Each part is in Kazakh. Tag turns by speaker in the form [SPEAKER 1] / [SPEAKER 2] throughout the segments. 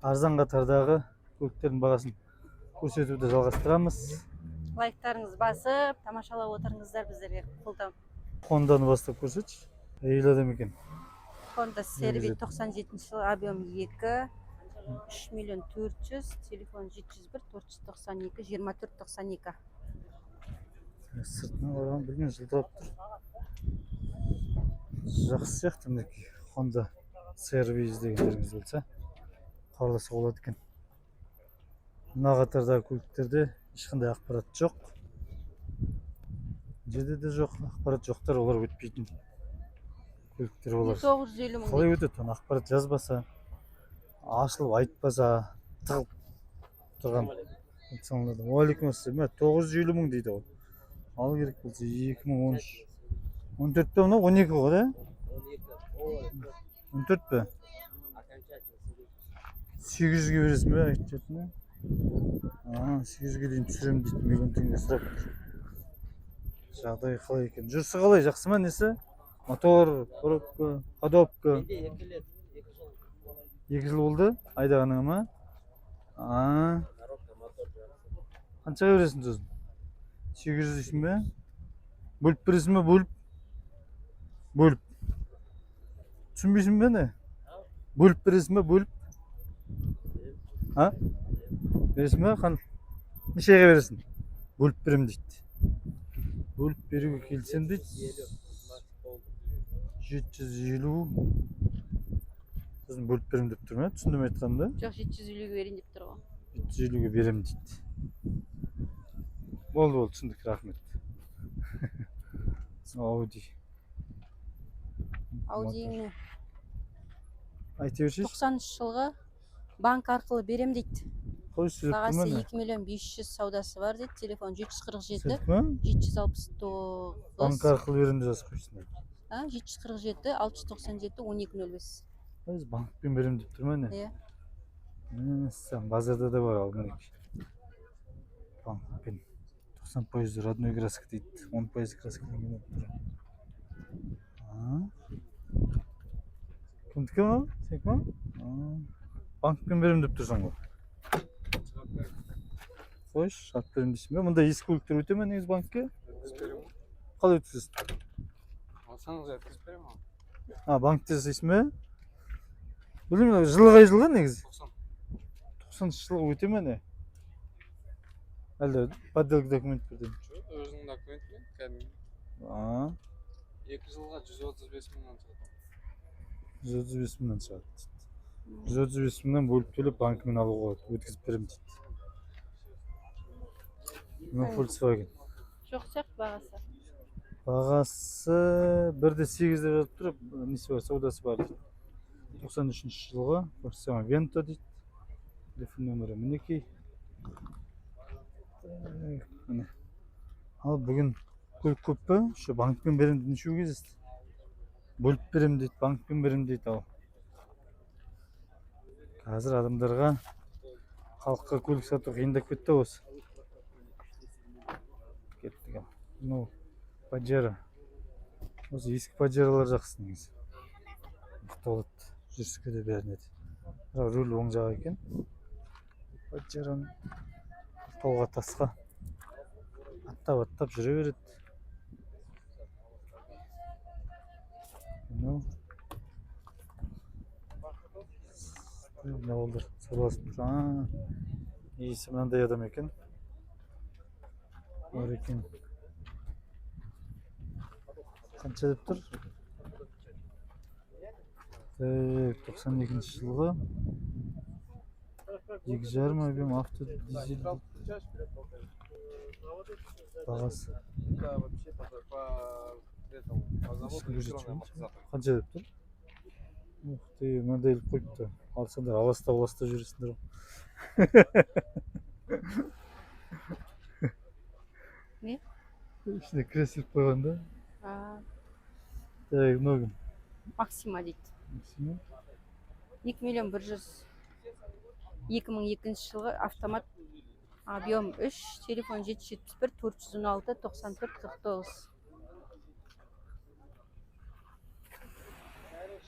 [SPEAKER 1] арзан қатардағы көліктердің бағасын көрсетуді жалғастырамыз.
[SPEAKER 2] Лайктарыңыз басып, тамашалап отырыңыздар біздерге қолдау.
[SPEAKER 1] Хонданы бастап көрсетші. Әйел адам екен.
[SPEAKER 2] Honda CR-V 97 жылы, объем 2, 3 миллион 400, телефон 701 492 2492.
[SPEAKER 1] Сыртынан қараған білген жылдап тұр. Жақсы сияқты мінекей. Honda CR-V іздегендеріңіз болса қараласа болады екен. Мына қатардағы көліктерде ешқандай ақпарат жоқ. Жерде де жоқ, ақпарат жоқтар, олар өтпейтін көліктер олар.
[SPEAKER 2] 950 мың.
[SPEAKER 1] Қалай өтеді? Ақпарат жазбаса, ашылып айтпаса, тығып тұрған инсанлардан. Уалейкум ассалам. 950 мың дейді ол. Ал керек болса 2013. 14 пе мынау? 12 ғой, да? 14 пе? 800-ге бересің бе? Айтчатына. 800-ге дейін түсірем дейді, миллион теңге сұрап тұр. Жағдай қалай екен? Жүрсі қалай, жақсы ма несі? Мотор, коробка, ходовка. 2 жыл болды айдағаныңа ма? Қаншаға бересің сосын? 800 дейсің бе? Бөліп бересің бе? Бөліп. Түсінбейсің бе не? Бөліп бересің бе? Бөліп. Бересің бе? Нешеге бересің? Бөліп берем дейді. Бөліп беруге келсем дейді. 750. Сосын бөліп берем деп тұр ма? Түсіндім айтқанымда?
[SPEAKER 2] Жоқ, 750-ге берейін деп тұр ғой.
[SPEAKER 1] 750-ге берем дейді. Болды, түсіндік, рахмет. Ауди.
[SPEAKER 2] Аудиңі
[SPEAKER 1] айта берші.
[SPEAKER 2] 90 жылғы банк арқылы берем дейді. Бағасы 2 миллион 500 саудасы бар дейді. Телефон 747 769.
[SPEAKER 1] Банк арқылы берем деп жазып қойсын.
[SPEAKER 2] 747 697 1205.
[SPEAKER 1] Біз банкпен берем деп тұр ма не?
[SPEAKER 2] Иә.
[SPEAKER 1] Базарда да бар ал мінекей. Банкпен 90% родной краска дейді. 10% краскаленген болып тұр. Кімдікі ма? Сенікі ма? Банкпен берем деп тұрсың ғой. Қойш, шарт берем дейсің бе? Мұнда ескі көліктер өте ме негіз банкке? Қалай өткізесің?
[SPEAKER 3] Алсаңыз өткізіп берем ау.
[SPEAKER 1] Банкте жасайсың бе? Білмеймін, жылы қай жылғы негіз? 90 жылғы өте ме не? Әлде подделка документтерден?
[SPEAKER 3] Өзінің документімен кәдімгі. 2 жылға 135 мыңнан шығады.
[SPEAKER 1] 135 мыңнан шығады. 135 мыңнан бөліп төлеп банкымен алуға өткізіп берем дейді. Мына Volkswagen.
[SPEAKER 2] Жоқ сияқты бағасы.
[SPEAKER 1] Бағасы 1,8 деп жазып тұр, несі бар, саудасы бар дейді. 93 жылғы, Volkswagen Vento дейді. Телефон нөмірі мінекей. Ал бүгін көлік көп пе? Şu банкпен берем дейді, нешеу кезесті? Бөліп берем дейді, банкпен берем дейді ал. Қазір адамдарға халыққа көлік сату қиындап кетті осы. Кеттік ал. Ну, Паджеро. Осы ескі Паджеролар жақсы негізі. Мықталады. Жүрсіке де бәріне де. Рөл оң жағы екен. Паджероны толға тасқа аттап жүре береді. Ne olur? Sabahsın. İyisi mende adam ekin. Var ekin. Qancha deb tur? 92 жылғы. 2,5 объем авто дизель. Бағасы. Қанша деп тұр? Ух ты, модель қойыпты. Алсаңдар, аласта жүресіңдер.
[SPEAKER 2] Не?
[SPEAKER 1] İçine креслік қойған да. Много.
[SPEAKER 2] Максима дейді.
[SPEAKER 1] Максима?
[SPEAKER 2] 2 миллион 100. 2002 жылғы автомат, объем 3, телефон 771 416 94 49.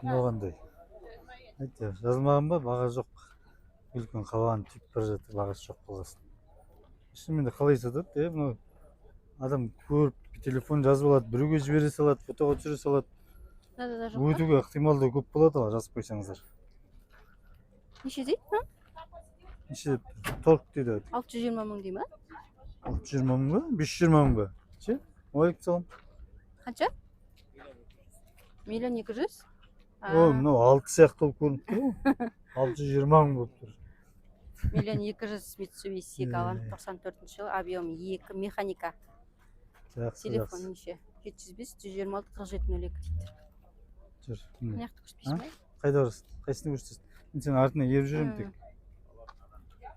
[SPEAKER 1] Мынау қандай? Айтты, жазылмаған ба? Баға жоқ. үлкен қабағын түйіп бара жатыр, бағасы жоқ болғасын. Шынымен де қалай сатады, мынау адам көріп телефон жазып алады, біреуге жібере салады, фотоға түсіре салады.
[SPEAKER 2] Надада жоқ па?
[SPEAKER 1] Өтуге ықтималдығы көп болады ғой, жазып қойсаңыздар.
[SPEAKER 2] Неше дейді?
[SPEAKER 1] Неше деп тұр? Торг дейді.
[SPEAKER 2] 620 мың дей ма?
[SPEAKER 1] 620 мың ба? 520 мың ба? Ше? Уалейкум салам.
[SPEAKER 2] Қанша? 1.200.000?
[SPEAKER 1] О, мынау 6 сияқты болып көрініп тұр ғой. 620 мың болып тұр.
[SPEAKER 2] 1.200.000 Mitsubishi алған 94 жылы, объем 2 механика. Телефон неше? 705-126-4702 дейді.
[SPEAKER 1] Жүр.
[SPEAKER 2] Мына жақты көрсетпейсің бе?
[SPEAKER 1] Қайда барасың? Қайсыны көрсетесің? Мен сенің артына еріп жүремін тек.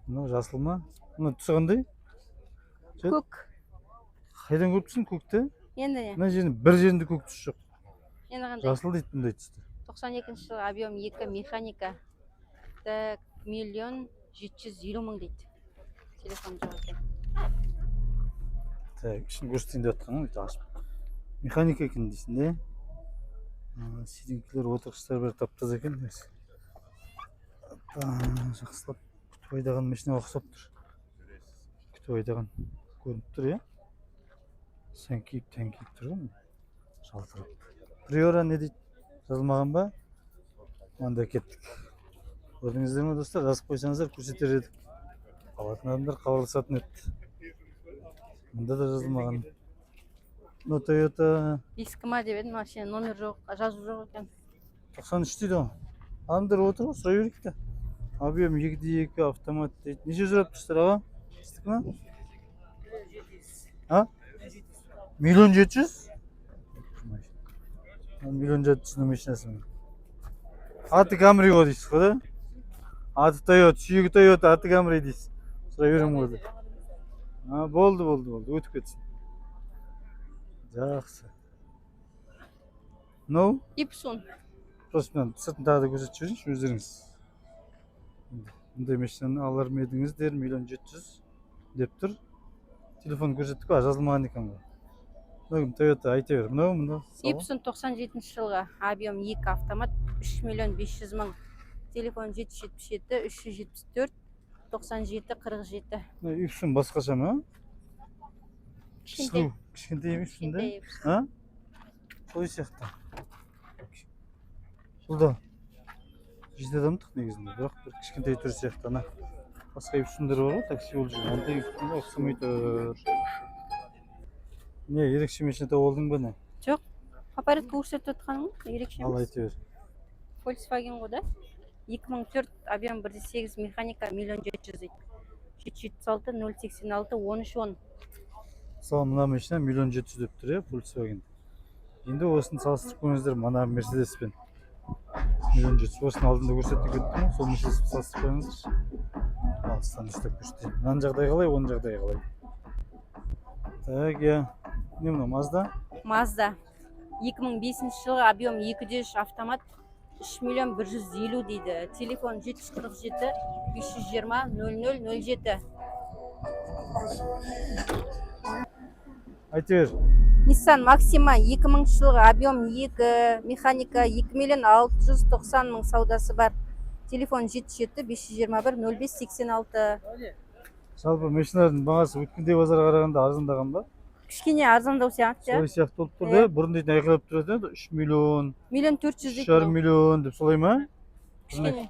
[SPEAKER 1] Мынау жасыл ма? Мына түсі қандай?
[SPEAKER 2] Көк.
[SPEAKER 1] Қайдан көріп тұрсың көкті?
[SPEAKER 2] Енді не?
[SPEAKER 1] Мына жерінде бір жерінде көк түс жоқ.
[SPEAKER 2] Енді қандай?
[SPEAKER 1] Жасыл дейді бұндай түсті.
[SPEAKER 2] 92 жылы, объем 2 механика. Так, 1.750.000 дейді. Телефон жоқ екен.
[SPEAKER 1] Так, ішін көрсетейін деп жатқан ғой, ашып. Механика екен дейсің де. Сидеңкілер, отырғыштар бәрі тап-таза екен. Жақсылап күтіп айдаған машинаға ұқсап тұр. Күтіп айдаған көрініп тұр, иә? Сәңкиіп, тәңкиіп тұр ғой. Жалтырап. Приора не дейді? Жазылмаған ба? Онда кеттік. Көрдіңіздер ме достар? Жазып қойсаңыздар көрсетер едік. Алатын адамдар хабарласатын еді. Мұнда да жазылмаған. Но Toyota
[SPEAKER 2] Искіма деп едім, машина номер жоқ, жазу жоқ екен.
[SPEAKER 1] 93 дейді ғой. Адамдар отыр ғой, сұрай берейік те. Объем 2.2 автомат дейді. Неше сұрап тұрсыздар аға? Сіздікі ма? 1.700.000? 1.700.000 машинасы ма? Аты Камри ғой дейсіз ғой да? Аты Toyota, сүйегі Toyota, аты Камри дейсіз. Сұрай беремін ғой. Болды, өтіп кетсін. Жақсы. No?
[SPEAKER 2] Ипсун.
[SPEAKER 1] Просто мен сыртын тағы да көрсетіп жіберейінші өздеріңіз. Мұндай машинаны алар ма едіңіздер, 1.700.000 деп тұр. Телефон көрсеттік па, жазылмаған екен ғой. Мынау Toyota айта бер. Мынау.
[SPEAKER 2] Ипсун 97 жылға, объем 2 автомат, 3.500.000. Телефон 777-374-97-47.
[SPEAKER 1] Ипсун басқаша ма?
[SPEAKER 2] Кішкентай.
[SPEAKER 1] Кішкентай емес сонда?
[SPEAKER 2] Кішкентай.
[SPEAKER 1] Солай сияқты. Бұл жеті адамдық негізінде, бірақ бір кішкентай түрі сияқты ана. Басқа ипсундар бар ғой, такси болып жүрген. Ондай ипсунға ұқсамай тұр. Не, ерекше машина тауып алдың ба не?
[SPEAKER 2] Жоқ, по порядку көрсетіп отқаның ерекше
[SPEAKER 1] Ал
[SPEAKER 2] емес.
[SPEAKER 1] айта бер.
[SPEAKER 2] Volkswagen ғой да. 2004, объем 1.8 механика, 1.700.000 дейді. 776-086-1310.
[SPEAKER 1] Мысалы мына машина 1.700.000 деп тұр, Volkswagen. Енді осыны салыстырып көріңіздер, мына Mercedes-пен. 1.700.000. Осыны алдында көрсетіп кеттім ғой, сол Mercedes-пен салыстырып көріңіздер. Алыстан үстеп көрсетейін. Мынаның жағдайы қалай, оның жағдайы қалай. Так, я. Не мынау, Mazda?
[SPEAKER 2] Mazda. 2005 жылғы, объем 200 автомат, 3.150.000 дейді. Телефон 747-520-0007.
[SPEAKER 1] Айта бер.
[SPEAKER 2] Nissan Maxima 2000 жылғы, объем 2 механика, 2.690.000 саудасы бар. Телефон 77-521-0586.
[SPEAKER 1] Жалпы машиналардың бағасы өткенде базарға қарағанда арзандаған ба?
[SPEAKER 2] Кішкене арзандау сияқты.
[SPEAKER 1] Солай сияқты болып тұр да, бұрын дейтін айқайлап тұрады, 3 миллион,
[SPEAKER 2] 1.400.000 дейді.
[SPEAKER 1] 3,5 миллион деп солай ма?
[SPEAKER 2] Кішкене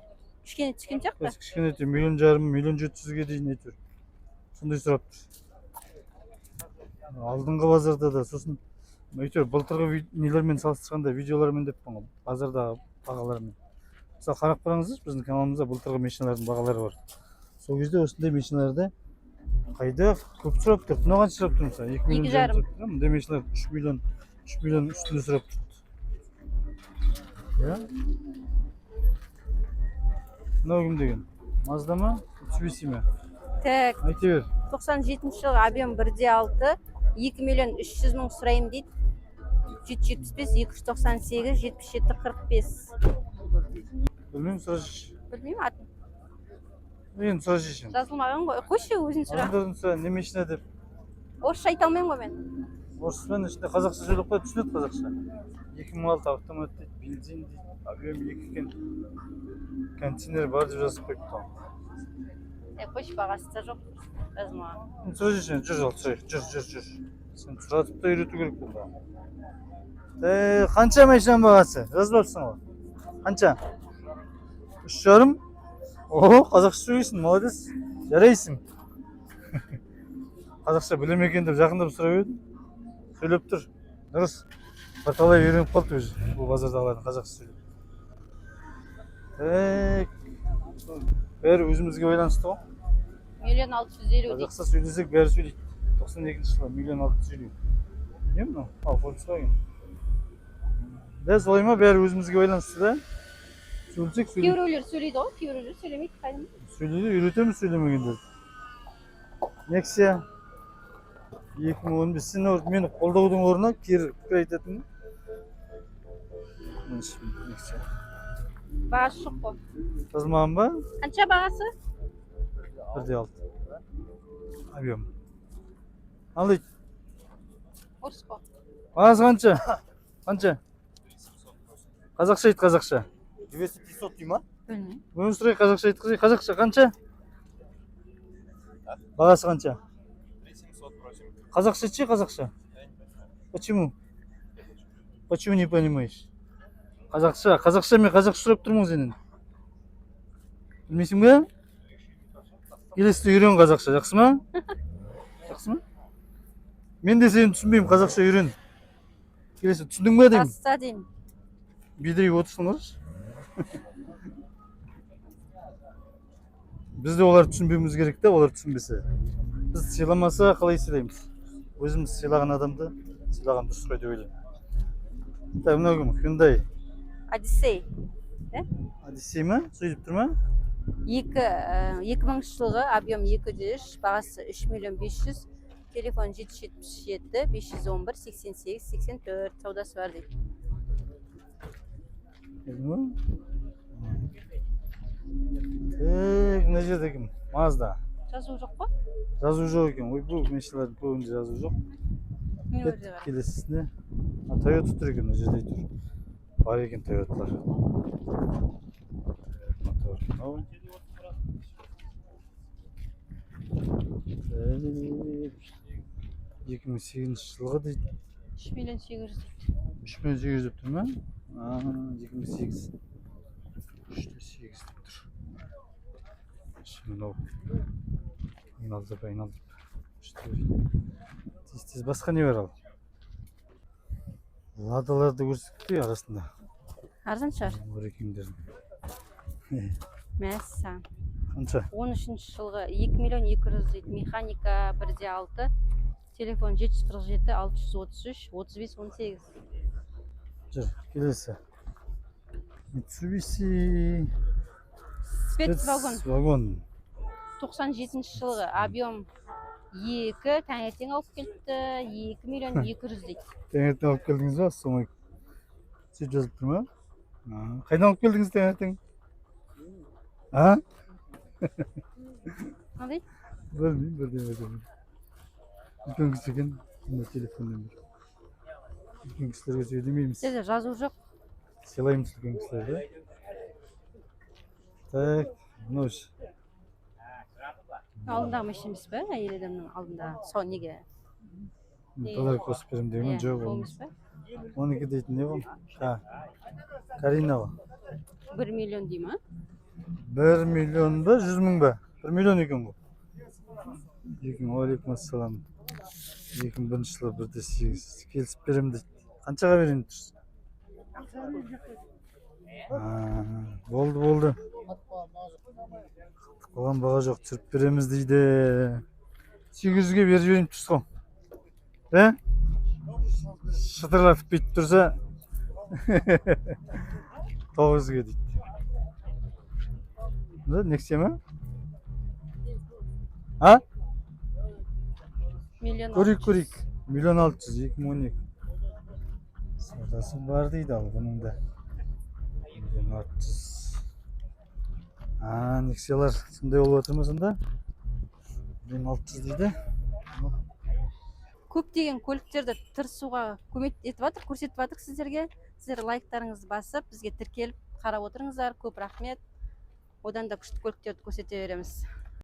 [SPEAKER 2] түскен сияқты.
[SPEAKER 1] Кішкене 1,5 миллион, 1.700.000-ге дейін әйтеуір. Сондай сұрап тұр. Алдыңғы базарда да, сосын әйтеуір былтырғы нелермен салыстырғанда, видеолармен деп қойған базардағы бағалармен. Мысалы қарап қараңыздар, біздің каналымызда былтырғы машиналардың бағалары бар. Сол кезде осындай машиналарды қайда көп сұрап тұрды. Мынау қанша сұрап тұрмын саған? 2 миллион сұрап тұрды. Мұндай машиналар 3 миллион үстінде сұрап тұрды. Мынау кім деген? Mazda ма? Mitsubishi ма?
[SPEAKER 2] Так,
[SPEAKER 1] Айта бер.
[SPEAKER 2] 97 жылғы, объем 1.6, 2.300.000 сұрайым дейді. 775-298-77-45.
[SPEAKER 1] Білмеймін, сұрашы.
[SPEAKER 2] Білмеймін атын.
[SPEAKER 1] Енді сұрашы шешем.
[SPEAKER 2] Жазылмаған ғой. Қойшы өзін сұра.
[SPEAKER 1] Адамдардың сұра, не машина деп.
[SPEAKER 2] Орысша айта алмаймын ғой мен.
[SPEAKER 1] Орыспен ішінде қазақша сөйлеп қой, түсінеді қазақша. 2006 автомат дейді, бензин дейді, объем 2 екен. контейнер бар деп жазып қойыпты.
[SPEAKER 2] Қойшы бағасы да жоқ. Жазма.
[SPEAKER 1] Сұра жесең, жүр ал, сұра. Жүр. Сен сұратып та үйрету керек бұнда. Қанша машинаның бағасы? Жазбапсың ғой. Қанша? 3,5? О, қазақша сөйлейсің, молодец. Жарайсың. Қазақша білем екен деп жақындап сұрап едім. Сөйлеп тұр. Дұрыс. Бірталай үйреніп қалды өзі. Бұл базардағылардың қазақша сөйлеп. Бәрі өзімізге байланысты ғой.
[SPEAKER 2] 1.650.000 дейді.
[SPEAKER 1] Қазақша сөйлесек бәрі сөйлейді. 92-ші жылы 1.650.000. Не мынау? Volkswagen. Да, солай ма? Бәрі өзімізге байланысты да. Сөйлесек сөйлейді.
[SPEAKER 2] Кейбіреулер сөйлейді ғой, кейбіреулер сөйлемейді. Қайдам?
[SPEAKER 1] Söyledi, üretemez söylemegендер. Nexia 2015 сен мені қолдаудың орнына кері пікір айтатын. Nexia.
[SPEAKER 2] Бағасы жоқ қой.
[SPEAKER 1] Жазмаған ба?
[SPEAKER 2] Қанша бағасы?
[SPEAKER 1] 1,6. Объем. Ал дейді.
[SPEAKER 2] Орыс қой.
[SPEAKER 1] Бағасы қанша? Қанша? Қазақша айт, қазақша.
[SPEAKER 4] 200-500 дей ма?
[SPEAKER 2] Білмеймін.
[SPEAKER 1] Оны сұрай, қазақша айт, қазақша қанша? Бағасы қанша?
[SPEAKER 4] 700 просим.
[SPEAKER 1] Қазақша айтшы, қазақша. Почему? Почему не понимаешь? Қазақша мен қазақша сұрап тұрмын сенен. Білмейсің бе? Келесіде үйрен қазақша, жақсы ма? Жақсы ма? Мен де сені түсінбеймін, қазақша үйрен. Келесі, түсіндің бе деймін?
[SPEAKER 2] Баста деймін.
[SPEAKER 1] Бедірейіп отырсың қарашы. Біз де олар түсінбеуіміз керек та, олар түсінбесе. Біз сыйламаса қалай сыйлаймыз? Өзіміз сыйлаған адамды сыйлаған дұрыс қой деп ойлаймын. Так, мынау кім? Hyundai.
[SPEAKER 2] Одиссей.
[SPEAKER 1] Одиссей ма? Сөйтіп тұр ма?
[SPEAKER 2] 2000 жылғы объем 203, бағасы 3.500.000, телефон 777 511 88 84 саудасы бар дейді.
[SPEAKER 1] Мына жерде кім? Mazda.
[SPEAKER 2] Жазу жоқ па?
[SPEAKER 1] Жазу жоқ екен. Ой, бұл машиналардың көбінде жазу жоқ. Келесісіне. Toyota тұр екен, мына жерде тұр. Бар екен Toyotалар. Мотор. 2008 жылғы дейді.
[SPEAKER 2] 3.800.000.
[SPEAKER 1] 3.800 деп тұр ма? 2008. 3.8 деп тұр. Мынау. Айналдырып. Тез басқа не бар ал? Ладаларды көрсетті арасында.
[SPEAKER 2] Арзан шығар.
[SPEAKER 1] Бар екендерін.
[SPEAKER 2] Мәссаған.
[SPEAKER 1] Қанша?
[SPEAKER 2] 13 жылғы 2.200.000 дейді. Механика 1.6, телефон 747 633 35 18.
[SPEAKER 1] Жүр, келесі. Mitsubishi
[SPEAKER 2] Спецвагон 97 жылғы объем 2, таңертең алып келіпті, 2.200.000 дейді.
[SPEAKER 1] Таңертең алып келдіңіз ба? Соңай сөйтіп жазып тұр ма? Қайдан алып келдіңіз таңертең?
[SPEAKER 2] Қандай?
[SPEAKER 1] Білмеймін. Үлкен кісі екен, телефон нөмір. Үлкен кісілерге сөйлемейміз.
[SPEAKER 2] Сізде жазу жоқ.
[SPEAKER 1] Сыйлаймыз үлкен кісілерді. Так, мынау ше.
[SPEAKER 2] Алдындағы машинамыз ба? Әйел адамның алдында. Сол неге?
[SPEAKER 1] Подарок қосып беремін деген жоқ.
[SPEAKER 2] Болмыз ба?
[SPEAKER 1] 12 дейтін не ғой? Карина ғой.
[SPEAKER 2] 1 миллион дей ма?
[SPEAKER 1] 1 миллион ба, 100 мың ба? 1 миллион екен ғой. Алейкум ассалам. 2001 жылы 1.8 келісіп беремін дейді. Қаншаға берейін тұрсың? Болды. Қалған баға жоқ, түсіріп береміз дейді. 800-ге беріп жіберейін тұрсың ғой. Шытырлатып бүйтіп тұрса 900-ге дейді. Nexia ма? Көрейік. 1.600.000, 2012. Саудасы бар дейді ал бұның да. 1.600. Nexиалар сондай болып отыр ма сонда? 1.600 дейді.
[SPEAKER 2] Көптеген көліктерді тырысуға көмек етіп жатыр, көрсетіп жатыр сіздерге. Сіздер лайктарыңызды басып, бізге тіркеліп қарап отырыңыздар. Көп рахмет. одан да күчтүү көлүктөрдү көрсөтө беребиз.